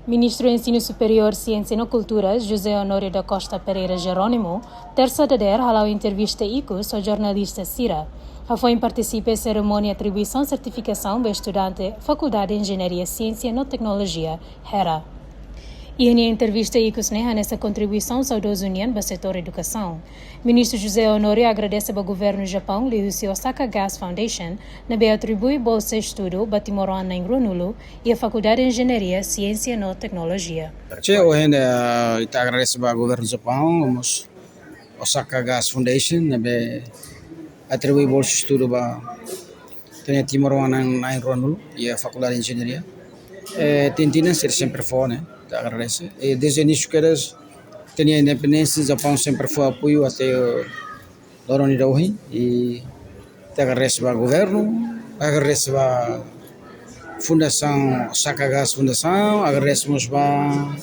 Ministro do Ensino Superior, Ciência e Cultura, José Honório da Costa Pereira Jerônimo, terça-feira, halou entrevista ICUS ao jornalista Cira. Foi participa em cerimônia de atribuição certificação para estudante Faculdade de Engenharia, Ciência e Tecnologia, HERA. E em entrevista ICUS nessa contribuição saudosa União para o setor educação. Ministro José Honório agradece ao governo do Japão e ao Osaka Gas Foundation na que atribui bolsa de estudo para Timor-Leste em Grunulu e a Faculdade de Engenharia, Ciência e Tecnologia. Eu ainda agradeço ao governo do Japão, ao Osaka Gas Foundation, que atribui bolsa de estudo para Timor-Leste em Grunulu e a Faculdade de Engenharia. Tentina ser sempre foi, né? Agradeço. E desde o início que eles tinham independência, o Japão sempre foi apoio até a União Europeia e agradeço ao governo, agradeço à Fundação Osaka Gas Fundação, agradecemos ao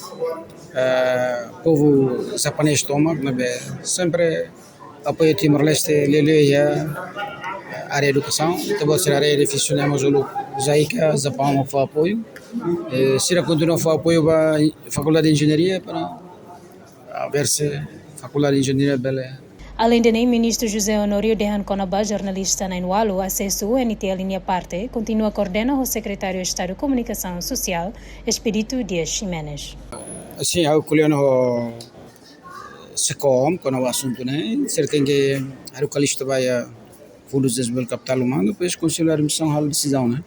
povo japonês sempre apoio Timor-Leste, e a área de educação, também ser a área de funcionários Jaica, Japão foi apoio. Se continua a apoio para a Faculdade de Engenharia para ver se a Faculdade de Engenharia bela. Além de ministro José Honório Dehan Conaba, jornalista na Inualu, acesso a NT a linha parte, continua a coordenar o secretário de Estado de Comunicação Social, Espírito Dias Jiménez. Assim, eu colhendo SECOM, quando o assunto, né? Certo que a localista vai a Fundos de Desenvolvimento Capital Humano, depois considerar a missão a decisão, né?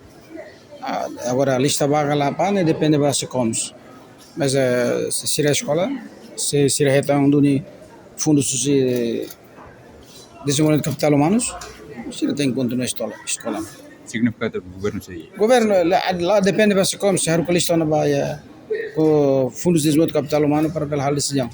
Agora a lista vaga lá para depende da SECOMs, mas se a escola, se a retão do Fundos de Desenvolvimento Capital Humanos, se tem que continuar a escola. Significado do governo aí? Governo lá depende da SECOM, se a localista não vai o Fundos de Desenvolvimento Capital Humano para pela decisão.